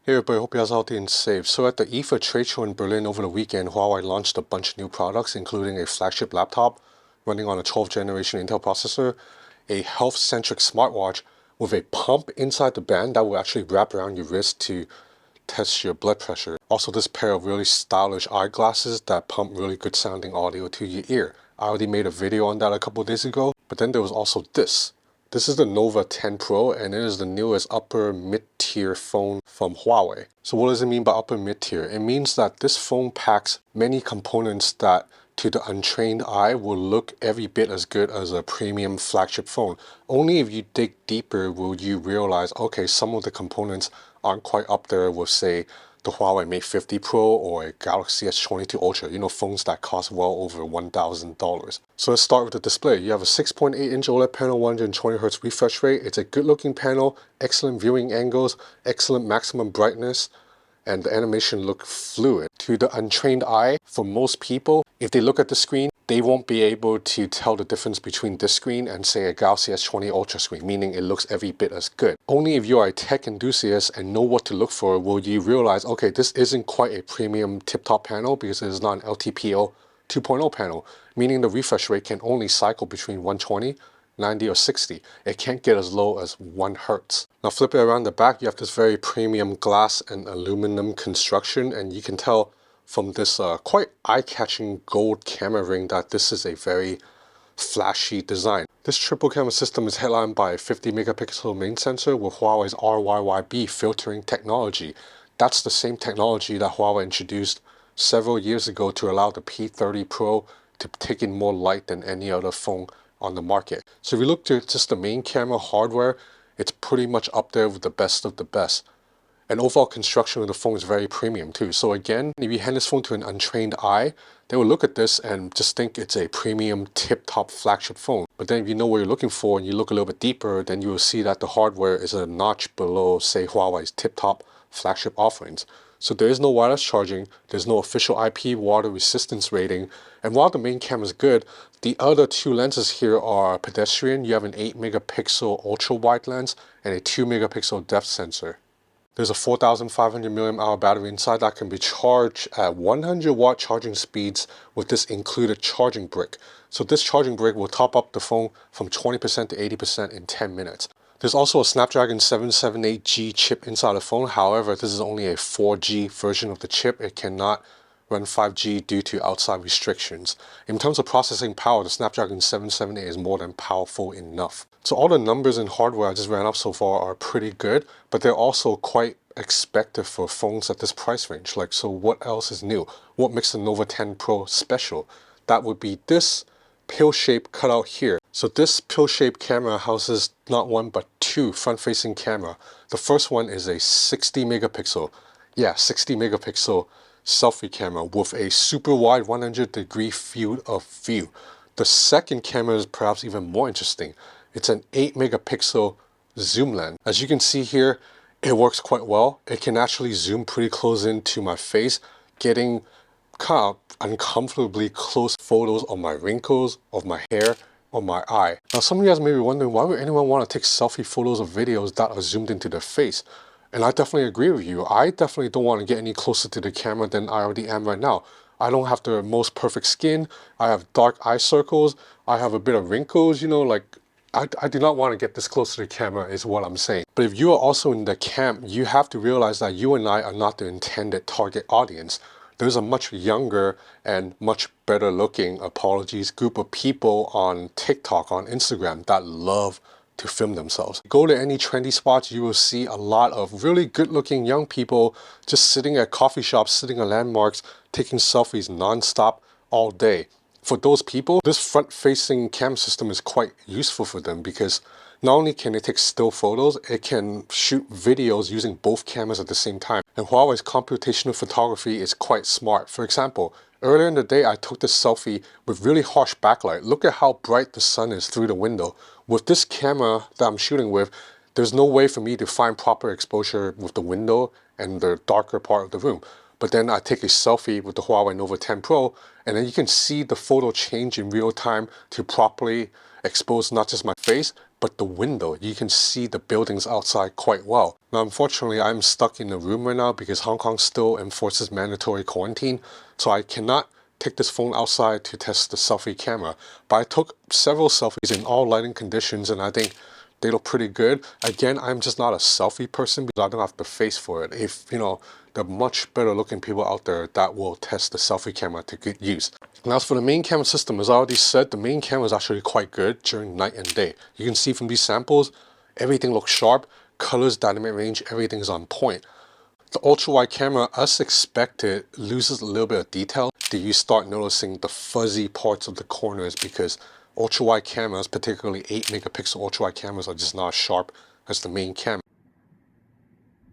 Hey everybody, hope you guys are healthy and safe. So at the IFA trade show in Berlin over the weekend, Huawei launched a bunch of new products, including a flagship laptop running on a 12th generation Intel processor, a health-centric smartwatch with a pump inside the band that will actually wrap around your wrist to test your blood pressure. Also, this pair of really stylish eyeglasses that pump really good sounding audio to your ear. I already made a video on that a couple of days ago, but then there was also this. This is the Nova 10 Pro, and it is the newest upper mid-tier phone from Huawei. So what does it mean by upper mid-tier? It means that this phone packs many components that to the untrained eye will look every bit as good as a premium flagship phone. Only if you dig deeper will you realize, okay, some of the components aren't quite up there with, say, the Huawei Mate 50 Pro or a Galaxy S22 Ultra, phones that cost well over $1,000. So let's start with the display. You have a 6.8-inch OLED panel, 120Hz refresh rate. It's a good-looking panel, excellent viewing angles, excellent maximum brightness, and the animation look fluid. To the untrained eye, for most people, if they look at the screen, they won't be able to tell the difference between this screen and say a Galaxy S20 Ultra screen, meaning it looks every bit as good. Only if you are a tech enthusiast and know what to look for will you realize, okay, this isn't quite a premium tip-top panel because it is not an LTPO 2.0 panel, meaning the refresh rate can only cycle between 120, 90 or 60. It can't get as low as 1 Hertz. Now flip it around the back, you have this very premium glass and aluminum construction, and you can tell from this quite eye-catching gold camera ring that this is a very flashy design. This triple camera system is headlined by a 50 megapixel main sensor with Huawei's RYYB filtering technology. That's the same technology that Huawei introduced several years ago to allow the P30 Pro to take in more light than any other phone on the market. So if you look at just the main camera hardware, it's pretty much up there with the best of the best. And overall construction of the phone is very premium too. So again, if you hand this phone to an untrained eye, they will look at this and just think it's a premium tip-top flagship phone. But then if you know what you're looking for and you look a little bit deeper, then you will see that the hardware is a notch below, say, Huawei's tip-top flagship offerings. So there is no wireless charging, there's no official IP water resistance rating, and while the main camera is good, the other two lenses here are pedestrian. You have an 8 megapixel ultra wide lens and a 2 megapixel depth sensor. There's a 4,500 mAh battery inside that can be charged at 100 watt charging speeds with this included charging brick. So this charging brick will top up the phone from 20% to 80% in 10 minutes. There's also a Snapdragon 778G chip inside the phone. However, this is only a 4G version of the chip. It cannot run 5G due to outside restrictions. In terms of processing power, the Snapdragon 778 is more than powerful enough. So all the numbers and hardware I just ran up so far are pretty good, but they're also quite expected for phones at this price range. So what else is new? What makes the Nova 10 Pro special? That would be this pill-shaped cutout here. So this pill-shaped camera houses not one but two front-facing camera. The first one is a 60 megapixel selfie camera with a super wide 100-degree field of view. The second camera is perhaps even more interesting. It's an 8 megapixel zoom lens. As you can see here, it works quite well. It can actually zoom pretty close into my face, getting kind of uncomfortably close photos of my wrinkles, of my hair, or my eye. Now some of you guys may be wondering, why would anyone want to take selfie photos of videos that are zoomed into their face? And I definitely agree with you. I definitely don't want to get any closer to the camera than I already am right now. I don't have the most perfect skin. I have dark eye circles. I have a bit of wrinkles, I do not want to get this close to the camera is what I'm saying. But if you are also in the camp, you have to realize that you and I are not the intended target audience. There's a much younger and much better looking, group of people on TikTok, on Instagram that love to film themselves. Go to any trendy spots, you will see a lot of really good looking young people just sitting at coffee shops, sitting at landmarks, taking selfies non-stop all day. For those people, this front-facing cam system is quite useful for them because not only can it take still photos, it can shoot videos using both cameras at the same time. And Huawei's computational photography is quite smart. For example, earlier in the day, I took this selfie with really harsh backlight. Look at how bright the sun is through the window. With this camera that I'm shooting with, there's no way for me to find proper exposure with the window and the darker part of the room. but then I take a selfie with the Huawei Nova 10 Pro, and then you can see the photo change in real time to properly expose not just my face, but the window. You can see the buildings outside quite well. Now, unfortunately, I'm stuck in a room right now because Hong Kong still enforces mandatory quarantine, so I cannot take this phone outside to test the selfie camera. But I took several selfies in all lighting conditions, and I think they look pretty good. Again, I'm just not a selfie person because I don't have the face for it. If, you know, there are much better looking people out there that will test the selfie camera to good use. Now, as for the main camera system, as I already said, the main camera is actually quite good during night and day. You can see from these samples, everything looks sharp, colors, dynamic range, everything's on point. The ultra-wide camera, as expected, loses a little bit of detail. You start noticing the fuzzy parts of the corners because ultra-wide cameras, particularly 8 megapixel ultra-wide cameras, are just not as sharp as the main camera.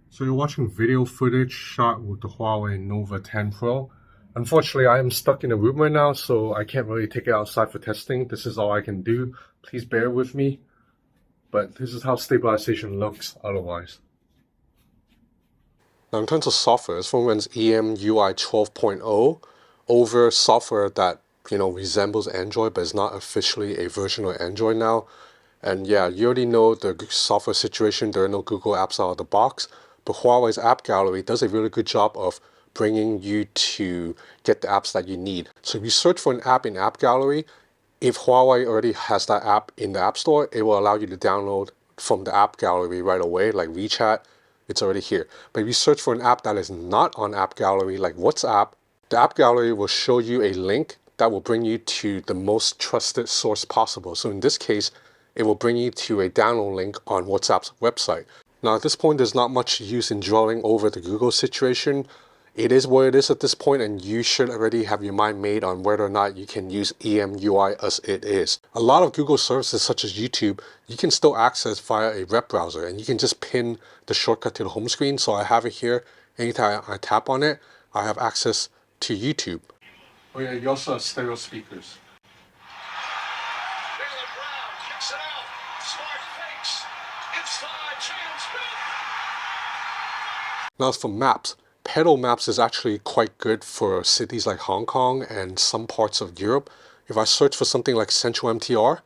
So you're watching video footage shot with the Huawei Nova 10 Pro. Unfortunately, I am stuck in a room right now, so I can't really take it outside for testing. This is all I can do. Please bear with me. But this is how stabilization looks otherwise. Now, in terms of software, this phone runs EMUI 12.0 over software that, you know, resembles Android, but is not officially a version of Android now. And yeah, you already know the software situation. There are no Google apps out of the box, but Huawei's app gallery does a really good job of bringing you to get the apps that you need. So if you search for an app in App Gallery, if Huawei already has that app in the App Store, it will allow you to download from the App Gallery right away, like WeChat. It's already here. But if you search for an app that is not on App Gallery, like WhatsApp, the App Gallery will show you a link that will bring you to the most trusted source possible. So in this case, it will bring you to a download link on WhatsApp's website. Now at this point, there's not much use in dwelling over the Google situation. It is what it is at this point, and you should already have your mind made on whether or not you can use EMUI as it is. A lot of Google services such as YouTube, you can still access via a web browser, and you can just pin the shortcut to the home screen. So I have it here. Anytime I tap on it, I have access to YouTube. Oh yeah, you also have stereo speakers. Now as for maps, pedal maps is actually quite good for cities like Hong Kong and some parts of Europe. If I search for something like Central MTR,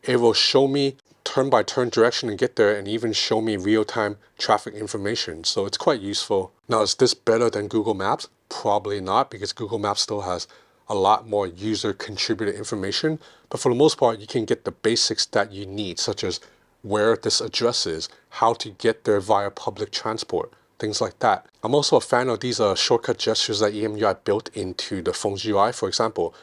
it will show me turn-by-turn direction to get there and even show me real-time traffic information. So it's quite useful. Now, is this better than Google Maps? Probably not, because Google Maps still has a lot more user-contributed information. But for the most part, you can get the basics that you need, such as where this address is, how to get there via public transport, things like that. I'm also a fan of these shortcut gestures that EMUI built into the phone's UI. For example,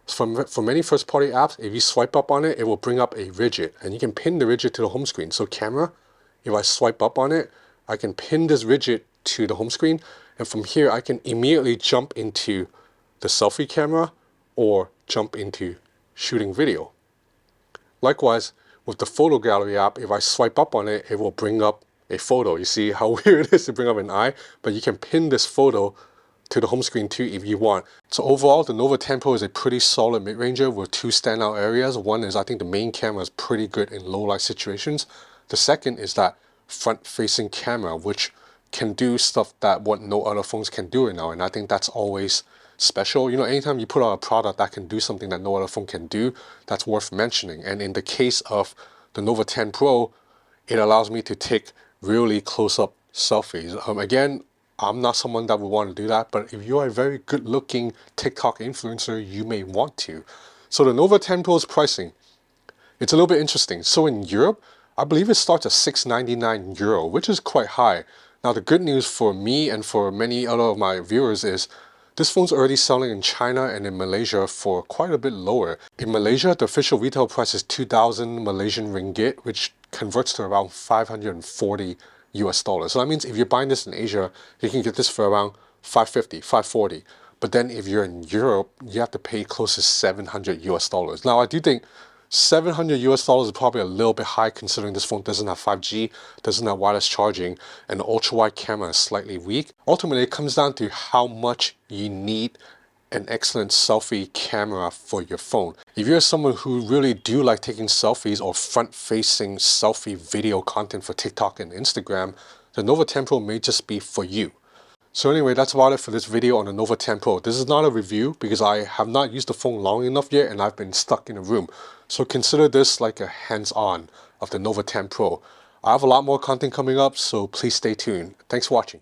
for many first-party apps, if you swipe up on it, it will bring up a widget, and you can pin the widget to the home screen. So camera, if I swipe up on it, I can pin this widget to the home screen, and from here I can immediately jump into the selfie camera or jump into shooting video. Likewise, with the photo gallery app, if I swipe up on it, it will bring up a photo. You see how weird it is to bring up an eye, but you can pin this photo to the home screen too if you want. So overall, the Nova 10 Pro is a pretty solid mid-ranger with two standout areas. One is I think the main camera is pretty good in low light situations. The second is that front-facing camera, which can do stuff that what no other phones can do right now, and I think that's always special. You know, anytime you put out a product that can do something that no other phone can do, that's worth mentioning. And in the case of the Nova 10 Pro, it allows me to take really close-up selfies. Again, I'm not someone that would want to do that, but if you're a very good-looking TikTok influencer, you may want to. So the Nova 10 Pro's pricing, it's a little bit interesting. So in Europe, I believe it starts at €699, which is quite high. Now the good news for me and for many other of my viewers is this phone's already selling in China and in Malaysia for quite a bit lower. In Malaysia, the official retail price is 2,000 Malaysian ringgit, which converts to around 540 US dollars. So that means if you're buying this in Asia, you can get this for around 550, 540. But then if you're in Europe, you have to pay close to 700 US dollars. Now I do think 700 US dollars is probably a little bit high considering this phone doesn't have 5G, doesn't have wireless charging, and the ultra-wide camera is slightly weak. Ultimately, it comes down to how much you need an excellent selfie camera for your phone. If you're someone who really do like taking selfies or front-facing selfie video content for TikTok and Instagram, the Nova 10 Pro may just be for you. So anyway, that's about it for this video on the Nova 10 Pro. This is not a review because I have not used the phone long enough yet and I've been stuck in a room. So consider this like a hands-on of the Nova 10 Pro. I have a lot more content coming up, so please stay tuned. Thanks for watching.